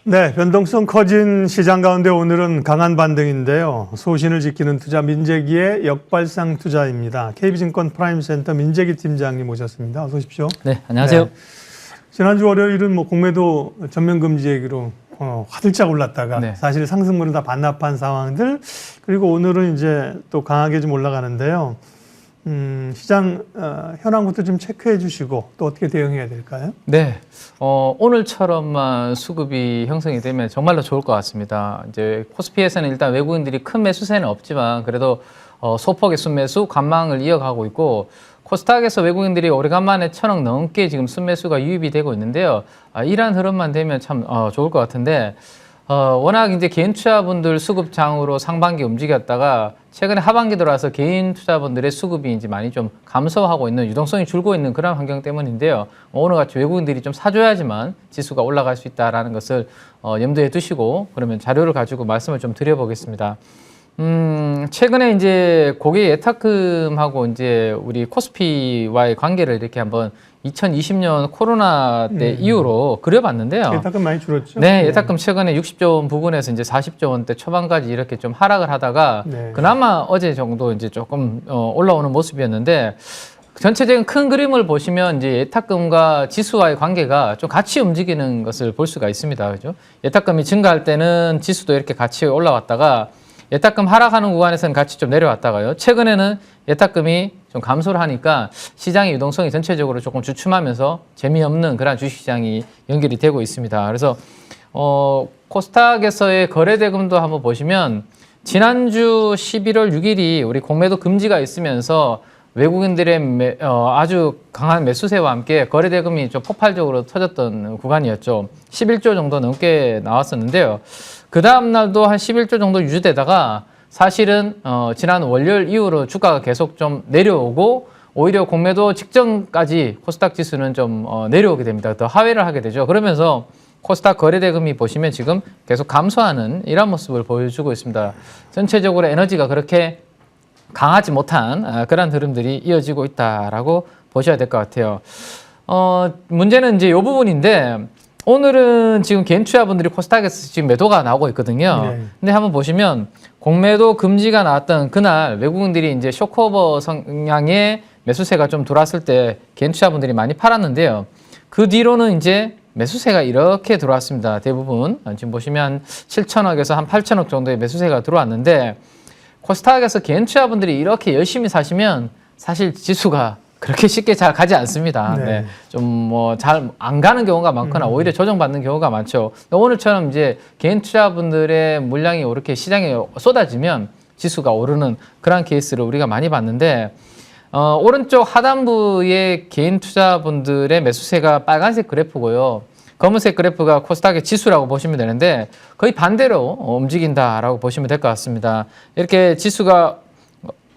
네, 변동성 커진 시장 가운데 오늘은 강한 반등인데요. 소신을 지키는 투자 민재기의 역발상 투자입니다. KB증권 프라임센터 민재기 팀장님 모셨습니다. 어서 오십시오. 네, 안녕하세요. 네, 지난주 월요일은 공매도 전면 금지 얘기로 화들짝 올랐다가 네. 사실 상승분을 다 반납한 상황들, 그리고 오늘은 이제 또 강하게 좀 올라가는데요. 시장 현황부터 좀 체크해 주시고 또 어떻게 대응해야 될까요? 네, 오늘처럼만 수급이 형성이 되면 정말로 좋을 것 같습니다. 이제 코스피에서는 일단 외국인들이 큰 매수세는 없지만 그래도 소폭의 순매수 관망을 이어가고 있고, 코스닥에서 외국인들이 오래간만에 1,000억 넘게 지금 순매수가 유입이 되고 있는데요. 이러한 흐름만 되면 참 좋을 것 같은데, 워낙 이제 개인 투자분들 수급장으로 상반기 움직였다가 최근에 하반기 들어와서 개인 투자분들의 수급이 이제 많이 좀 감소하고 있는, 유동성이 줄고 있는 그런 환경 때문인데요. 오늘같이 외국인들이 좀 사줘야지만 지수가 올라갈 수 있다라는 것을 염두에 두시고, 그러면 자료를 가지고 말씀을 좀 드려보겠습니다. 최근에 이제 고객 예탁금하고 이제 우리 코스피와의 관계를 이렇게 한번 2020년 코로나 때 이후로 그려봤는데요. 예탁금 많이 줄었죠? 네, 예탁금 최근에 60조 원 부근에서 이제 40조 원대 초반까지 이렇게 좀 하락을 하다가 네. 그나마 어제 정도 이제 조금 올라오는 모습이었는데, 전체적인 큰 그림을 보시면 이제 예탁금과 지수와의 관계가 좀 같이 움직이는 것을 볼 수가 있습니다. 그죠? 예탁금이 증가할 때는 지수도 이렇게 같이 올라왔다가, 예탁금 하락하는 구간에서는 같이 좀 내려왔다가요. 최근에는 예탁금이 좀 감소를 하니까 시장의 유동성이 전체적으로 조금 주춤하면서 재미없는 그런 주식시장이 연결이 되고 있습니다. 그래서 코스닥에서의 거래대금도 한번 보시면 지난주 11월 6일이 우리 공매도 금지가 있으면서 외국인들의 아주 강한 매수세와 함께 거래대금이 좀 폭발적으로 터졌던 구간이었죠. 11조 정도 넘게 나왔었는데요. 그 다음 날도 한 11조 정도 유지되다가 사실은 지난 월요일 이후로 주가가 계속 좀 내려오고, 오히려 공매도 직전까지 코스닥 지수는 좀 내려오게 됩니다. 더 하회를 하게 되죠. 그러면서 코스닥 거래대금이 보시면 지금 계속 감소하는 이런 모습을 보여주고 있습니다. 전체적으로 에너지가 그렇게 강하지 못한 그런 흐름들이 이어지고 있다라고 보셔야 될 것 같아요. 문제는 이제 이 부분인데, 오늘은 지금 개인 투자분들이 코스닥에서 지금 매도가 나오고 있거든요. 네. 근데 한번 보시면 공매도 금지가 나왔던 그날 외국인들이 이제 쇼크오버 성향의 매수세가 좀 들어왔을 때 개인 투자분들이 많이 팔았는데요. 그 뒤로는 이제 매수세가 이렇게 들어왔습니다. 대부분 지금 보시면 7천억에서 한 8천억 정도의 매수세가 들어왔는데, 코스닥에서 개인 투자분들이 이렇게 열심히 사시면 사실 지수가 그렇게 쉽게 잘 가지 않습니다. 네. 네. 좀 뭐 잘 안 가는 경우가 많거나 오히려 조정받는 경우가 많죠. 오늘처럼 이제 개인 투자분들의 물량이 이렇게 시장에 쏟아지면 지수가 오르는 그런 케이스를 우리가 많이 봤는데, 오른쪽 하단부의 개인 투자분들의 매수세가 빨간색 그래프고요. 검은색 그래프가 코스닥의 지수라고 보시면 되는데, 거의 반대로 움직인다라고 보시면 될 것 같습니다. 이렇게 지수가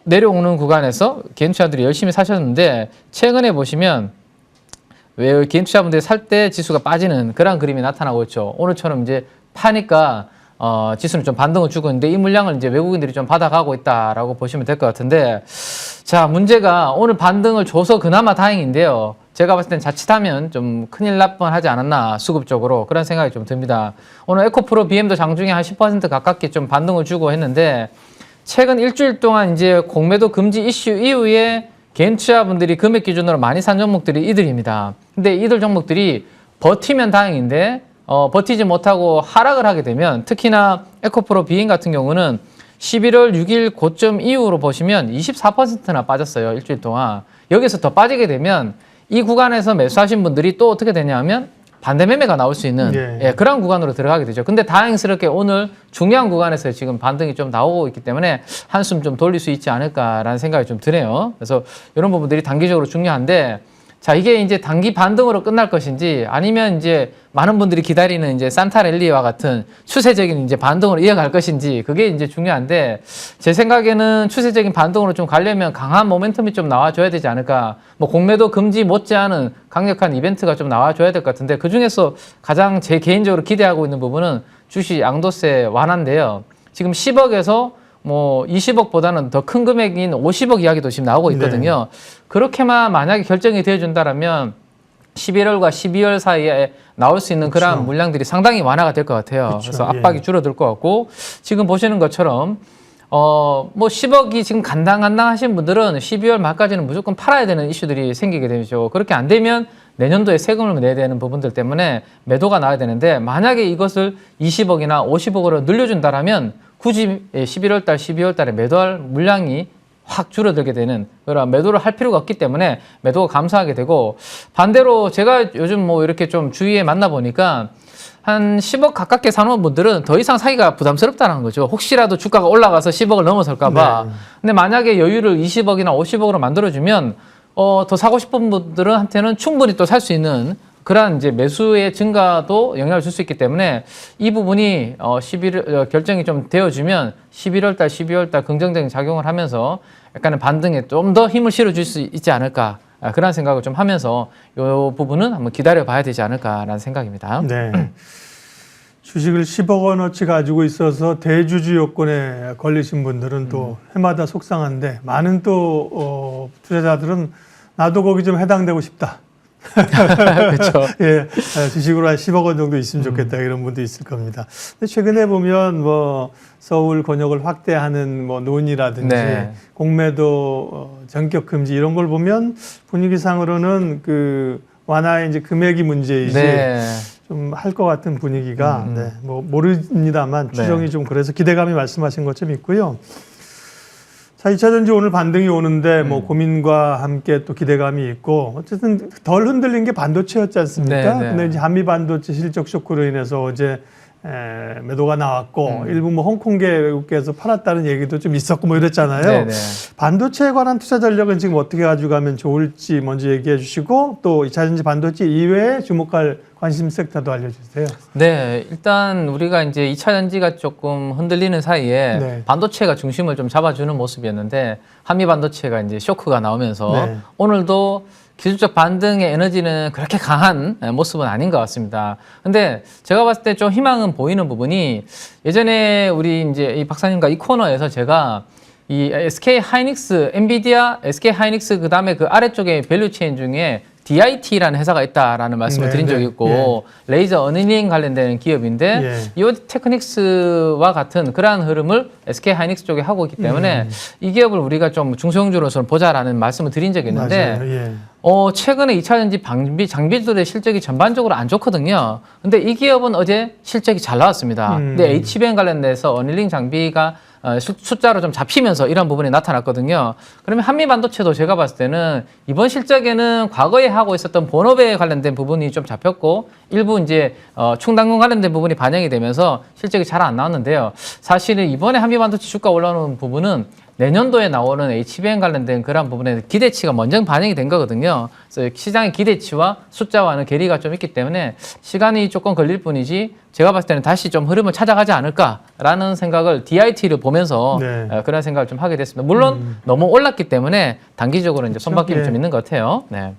내려오는 구간에서 개인 투자들이 열심히 사셨는데, 최근에 보시면 왜 개인 투자분들이 살 때 지수가 빠지는 그런 그림이 나타나고 있죠. 오늘처럼 이제 파니까 지수는 좀 반등을 주고 있는데, 이 물량을 이제 외국인들이 좀 받아가고 있다라고 보시면 될 것 같은데, 자, 문제가 오늘 반등을 줘서 그나마 다행인데요. 제가 봤을 땐 자칫하면 좀 큰일 날 뻔하지 않았나, 수급적으로 그런 생각이 좀 듭니다. 오늘 에코프로 BM도 장중에 한 10% 가깝게 좀 반등을 주고 했는데, 최근 일주일 동안 이제 공매도 금지 이슈 이후에 개인 투자분들이 금액 기준으로 많이 산 종목들이 이들입니다. 근데 이들 종목들이 버티면 다행인데, 버티지 못하고 하락을 하게 되면, 특히나 에코프로 비행 같은 경우는 11월 6일 고점 이후로 보시면 24%나 빠졌어요. 일주일 동안. 여기서 더 빠지게 되면 이 구간에서 매수하신 분들이 또 어떻게 되냐면 반대 매매가 나올 수 있는 그런 구간으로 들어가게 되죠. 근데 다행스럽게 오늘 중요한 구간에서 지금 반등이 좀 나오고 있기 때문에 한숨 좀 돌릴 수 있지 않을까라는 생각이 좀 드네요. 그래서 이런 부분들이 단기적으로 중요한데, 자, 이게 이제 단기 반등으로 끝날 것인지, 아니면 이제 많은 분들이 기다리는 이제 산타랠리와 같은 추세적인 이제 반등으로 이어갈 것인지, 그게 이제 중요한데, 제 생각에는 추세적인 반등으로 좀 가려면 강한 모멘텀이 좀 나와줘야 되지 않을까. 뭐 공매도 금지 못지않은 강력한 이벤트가 좀 나와줘야 될 것 같은데, 그 중에서 가장 제 개인적으로 기대하고 있는 부분은 주식 양도세 완화인데요. 지금 10억에서 뭐 20억보다는 더 큰 금액인 50억 이야기도 지금 나오고 있거든요. 네. 그렇게만 만약에 결정이 되어준다라면 11월과 12월 사이에 나올 수 있는 그러한 그렇죠. 물량들이 상당히 완화가 될 것 같아요. 그렇죠. 그래서 압박이 예. 줄어들 것 같고 지금 보시는 것처럼 뭐 10억이 지금 간당간당 하신 분들은 12월 말까지는 무조건 팔아야 되는 이슈들이 생기게 되죠. 그렇게 안 되면 내년도에 세금을 내야 되는 부분들 때문에 매도가 나와야 되는데 만약에 이것을 20억이나 50억으로 늘려준다라면 굳이 11월 달, 12월 달에 매도할 물량이 확 줄어들게 되는 그런 매도를 할 필요가 없기 때문에 매도가 감소하게 되고 반대로 제가 요즘 뭐 이렇게 좀 주위에 만나보니까 한 10억 가깝게 사놓은 분들은 더 이상 사기가 부담스럽다는 거죠. 혹시라도 주가가 올라가서 10억을 넘어설까봐. 네. 근데 만약에 여유를 20억이나 50억으로 만들어주면 더 사고 싶은 분들한테는 충분히 또 살 수 있는 그러한 이제 매수의 증가도 영향을 줄 수 있기 때문에 이 부분이 11월 결정이 좀 되어주면 11월 달, 12월 달 긍정적인 작용을 하면서 약간의 반등에 좀 더 힘을 실어줄 수 있지 않을까. 그런 생각을 좀 하면서 이 부분은 한번 기다려 봐야 되지 않을까라는 생각입니다. 네. 주식을 10억 원어치 가지고 있어서 대주주 요건에 걸리신 분들은 또 해마다 속상한데 많은 또 투자자들은 나도 거기 좀 해당되고 싶다. 그렇죠. 예, 주식으로 한 10억 원 정도 있으면 좋겠다 이런 분도 있을 겁니다. 근데 최근에 보면 뭐 서울 권역을 확대하는 뭐 논의라든지 네. 공매도 전격 금지 이런 걸 보면 분위기상으로는 그 완화의 이제 금액이 문제이지 네. 좀 할 것 같은 분위기가 네, 뭐 모릅니다만 추정이 네. 좀 그래서 기대감이 말씀하신 것좀 있고요. 자, 2차 전지 오늘 반등이 오는데 뭐 고민과 함께 또 기대감이 있고 어쨌든 덜 흔들린 게 반도체였지 않습니까? 네, 네. 근데 이제 한미 반도체 실적 쇼크로 인해서 어제 매도가 나왔고 일부 뭐 홍콩계 외국계에서 팔았다는 얘기도 좀 있었고 뭐 이랬잖아요. 네, 네. 반도체에 관한 투자 전략은 지금 어떻게 가져가면 좋을지 먼저 얘기해 주시고 또 2차 전지 반도체 이외에 주목할 관심 섹터도 알려주세요. 네, 일단 우리가 이제 2차 전지가 조금 흔들리는 사이에 네. 반도체가 중심을 좀 잡아주는 모습이었는데 한미 반도체가 이제 쇼크가 나오면서 네. 오늘도 기술적 반등의 에너지는 그렇게 강한 모습은 아닌 것 같습니다. 근데 제가 봤을 때 좀 희망은 보이는 부분이 예전에 우리 이제 이 박사님과 이 코너에서 제가 이 SK 하이닉스, 엔비디아, SK 하이닉스 그 다음에 그 아래쪽에 밸류체인 중에 DIT라는 회사가 있다라는 말씀을 네, 드린 적이 네. 있고 레이저 어닝 관련된 기업인데 이 테크닉스와 같은 그러한 흐름을 SK 하이닉스 쪽에 하고 있기 때문에 이 기업을 우리가 좀 중소형주로서 보자라는 말씀을 드린 적이 있는데 맞아요. 예. 최근에 2차 전지 장비들의 실적이 전반적으로 안 좋거든요. 근데 이 기업은 어제 실적이 잘 나왔습니다. 근데 HBM 관련돼서 어닐링 장비가 숫자로 좀 잡히면서 이런 부분이 나타났거든요. 그러면 한미 반도체도 제가 봤을 때는 이번 실적에는 과거에 하고 있었던 본업에 관련된 부분이 좀 잡혔고 일부 이제 충당금 관련된 부분이 반영이 되면서 실적이 잘 안 나왔는데요. 사실은 이번에 한미 반도체 주가 올라오는 부분은 내년도에 나오는 HBM 관련된 그런 부분에 기대치가 먼저 반영이 된 거거든요. 그래서 시장의 기대치와 숫자와는 괴리가 좀 있기 때문에 시간이 조금 걸릴 뿐이지 제가 봤을 때는 다시 좀 흐름을 찾아가지 않을까라는 생각을 DIT를 보면서 네. 그런 생각을 좀 하게 됐습니다. 물론 너무 올랐기 때문에 단기적으로 이제 손바뀜이 예. 좀 있는 것 같아요. 네.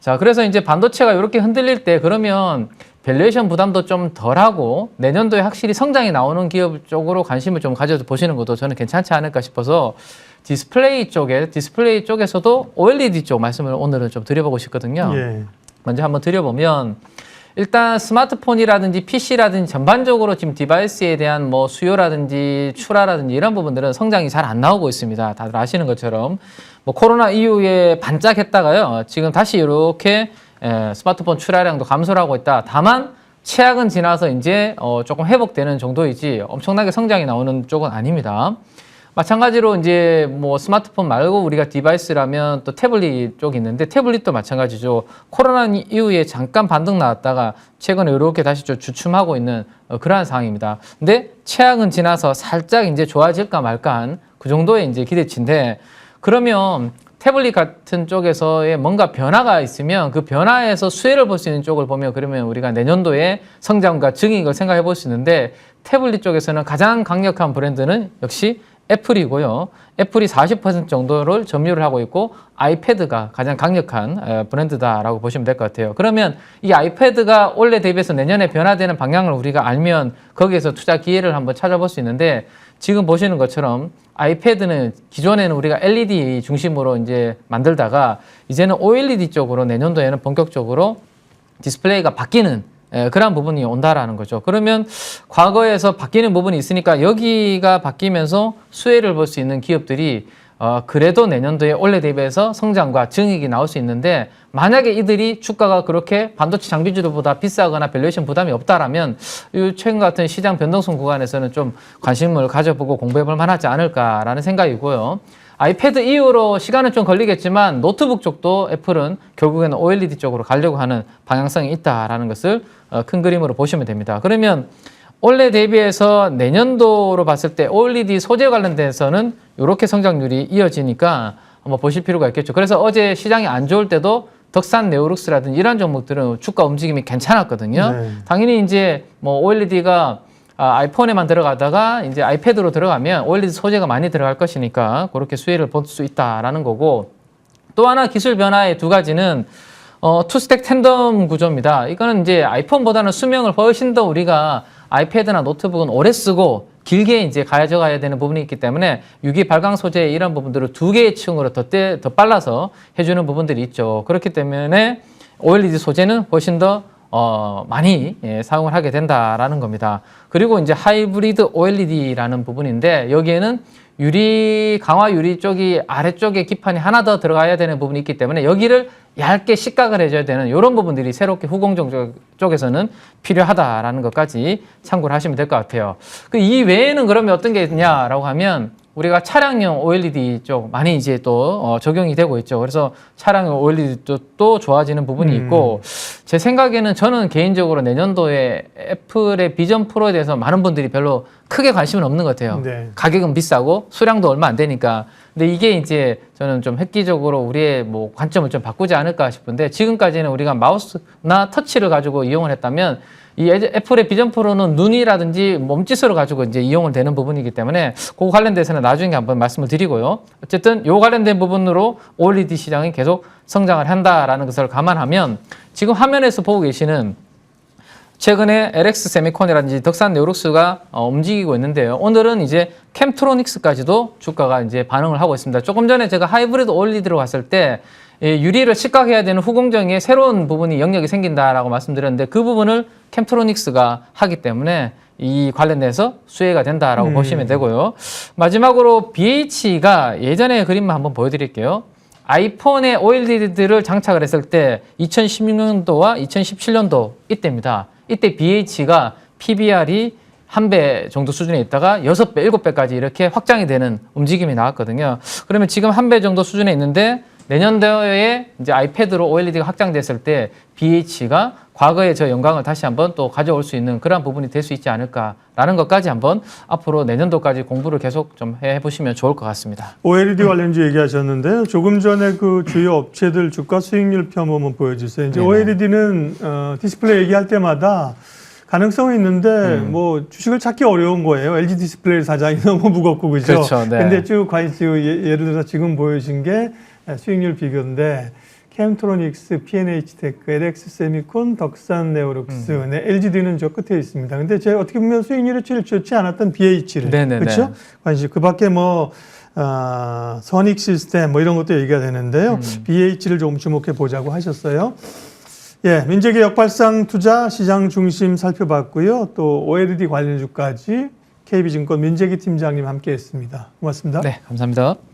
자, 그래서 이제 반도체가 이렇게 흔들릴 때 그러면 밸류에이션 부담도 좀 덜하고 내년도에 확실히 성장이 나오는 기업 쪽으로 관심을 좀 가져서 보시는 것도 저는 괜찮지 않을까 싶어서 디스플레이 쪽에서도 OLED 쪽 말씀을 오늘은 좀 드려보고 싶거든요. 예. 먼저 한번 드려보면 일단 스마트폰이라든지 PC라든지 전반적으로 지금 디바이스에 대한 뭐 수요라든지 출하라든지 이런 부분들은 성장이 잘 안 나오고 있습니다. 다들 아시는 것처럼 뭐 코로나 이후에 반짝했다가요. 지금 다시 이렇게 스마트폰 출하량도 감소를 하고 있다. 다만 최악은 지나서 이제 조금 회복되는 정도이지 엄청나게 성장이 나오는 쪽은 아닙니다. 마찬가지로 이제 뭐 스마트폰 말고 우리가 디바이스라면 또 태블릿 쪽이 있는데 태블릿도 마찬가지죠. 코로나 이후에 잠깐 반등 나왔다가 최근에 이렇게 다시 좀 주춤하고 있는 그러한 상황입니다. 근데 최악은 지나서 살짝 이제 좋아질까 말까한 그 정도의 이제 기대치인데 그러면 태블릿 같은 쪽에서의 뭔가 변화가 있으면 그 변화에서 수혜를 볼 수 있는 쪽을 보면 그러면 우리가 내년도에 성장과 증익을 생각해 볼 수 있는데 태블릿 쪽에서는 가장 강력한 브랜드는 역시 애플이고요. 애플이 40% 정도를 점유를 하고 있고 아이패드가 가장 강력한 브랜드다라고 보시면 될 것 같아요. 그러면 이 아이패드가 올해 대비해서 내년에 변화되는 방향을 우리가 알면 거기에서 투자 기회를 한번 찾아볼 수 있는데 지금 보시는 것처럼 아이패드는 기존에는 우리가 LED 중심으로 이제 만들다가 이제는 OLED 쪽으로 내년도에는 본격적으로 디스플레이가 바뀌는 그런 부분이 온다라는 거죠. 그러면 과거에서 바뀌는 부분이 있으니까 여기가 바뀌면서 수혜를 볼 수 있는 기업들이 그래도 내년도에 올해 대비해서 성장과 증익이 나올 수 있는데 만약에 이들이 주가가 그렇게 반도체 장비주들보다 비싸거나 밸류에이션 부담이 없다라면 이 최근 같은 시장 변동성 구간에서는 좀 관심을 가져보고 공부해볼 만하지 않을까라는 생각이고요. 아이패드 이후로 시간은 좀 걸리겠지만 노트북 쪽도 애플은 결국에는 OLED 쪽으로 가려고 하는 방향성이 있다라는 것을 큰 그림으로 보시면 됩니다. 그러면 올해 대비해서 내년도로 봤을 때 OLED 소재 관련돼서는 이렇게 성장률이 이어지니까 한번 보실 필요가 있겠죠. 그래서 어제 시장이 안 좋을 때도 덕산 네오룩스라든지 이런 종목들은 주가 움직임이 괜찮았거든요. 네. 당연히 이제 뭐 OLED가 아이폰에만 들어가다가 이제 아이패드로 들어가면 OLED 소재가 많이 들어갈 것이니까 그렇게 수혜를 볼 수 있다라는 거고 또 하나 기술 변화의 두 가지는 투스택 텐덤 구조입니다. 이거는 이제 아이폰보다는 수명을 훨씬 더 우리가 아이패드나 노트북은 오래 쓰고 길게 이제 가져가야 되는 부분이 있기 때문에 유기 발광 소재 이런 부분들을 두 개의 층으로 더 빨라서 해주는 부분들이 있죠. 그렇기 때문에 OLED 소재는 훨씬 더 많이 사용을 하게 된다라는 겁니다. 그리고 이제 하이브리드 OLED라는 부분인데 여기에는 강화 유리 쪽이 아래쪽에 기판이 하나 더 들어가야 되는 부분이 있기 때문에 여기를 얇게 식각을 해줘야 되는 이런 부분들이 새롭게 후공정 쪽에서는 필요하다라는 것까지 참고를 하시면 될 것 같아요. 이 외에는 그러면 어떤 게 있냐라고 하면 우리가 차량용 OLED 쪽 많이 이제 또 적용이 되고 있죠. 그래서 차량용 OLED 쪽도 좋아지는 부분이 있고 제 생각에는 저는 개인적으로 내년도에 애플의 비전 프로에 대해서 많은 분들이 별로 크게 관심은 없는 것 같아요. 네. 가격은 비싸고 수량도 얼마 안 되니까. 근데 이게 이제 저는 좀 획기적으로 우리의 뭐 관점을 좀 바꾸지 않을까 싶은데 지금까지는 우리가 마우스나 터치를 가지고 이용을 했다면 이 애플의 비전 프로는 눈이라든지 몸짓으로 가지고 이제 이용을 되는 부분이기 때문에 그 관련돼서는 나중에 한번 말씀을 드리고요. 어쨌든 요 관련된 부분으로 OLED 시장이 계속 성장을 한다라는 것을 감안하면 지금 화면에서 보고 계시는 최근에 LX 세미콘이라든지 덕산 네오룩스가 움직이고 있는데요. 오늘은 이제 캠트로닉스까지도 주가가 이제 반응을 하고 있습니다. 조금 전에 제가 하이브리드 OLED로 갔을 때 유리를 식각해야 되는 후공정에 새로운 부분이 영역이 생긴다라고 말씀드렸는데 그 부분을 캠트로닉스가 하기 때문에 이 관련돼서 수혜가 된다라고 보시면 되고요. 마지막으로 BH가 예전의 그림만 한번 보여드릴게요. 아이폰에 OLED를 장착을 했을 때 2016년도와 2017년도 이때입니다. 이때 BH가 PBR이 1배 정도 수준에 있다가 6배, 7배까지 이렇게 확장이 되는 움직임이 나왔거든요. 그러면 지금 1배 정도 수준에 있는데 내년도에 이제 아이패드로 OLED가 확장됐을 때 BH가 과거의 저 영광을 다시 한번 또 가져올 수 있는 그런 부분이 될 수 있지 않을까라는 것까지 한번 앞으로 내년도까지 공부를 계속 좀 해보시면 좋을 것 같습니다. OLED 관련주 얘기하셨는데요. 조금 전에 그 주요 업체들 주가 수익률표 한번 보여주세요. 이제 OLED는 디스플레이 얘기할 때마다 가능성은 있는데 뭐 주식을 찾기 어려운 거예요. LG 디스플레이 사장이 너무 무겁고 그죠. 그렇죠. 네. 근데 쭉 예를 들어서 지금 보여주신 게 수익률 비교인데 캠트로닉스, P&H테크, LX 세미콘, 덕산 네오룩스, LGD는 저 끝에 있습니다. 근데 제가 어떻게 보면 수익률이 제일 좋지 않았던 BH를 그렇죠? 관심. 그밖에 뭐 선익 시스템 뭐 이런 것도 얘기가 되는데요. BH를 좀 주목해 보자고 하셨어요. 예, 민재기 역발상 투자 시장 중심 살펴봤고요. 또 OLED 관련주까지 KB증권 민재기 팀장님 함께했습니다. 고맙습니다. 네, 감사합니다.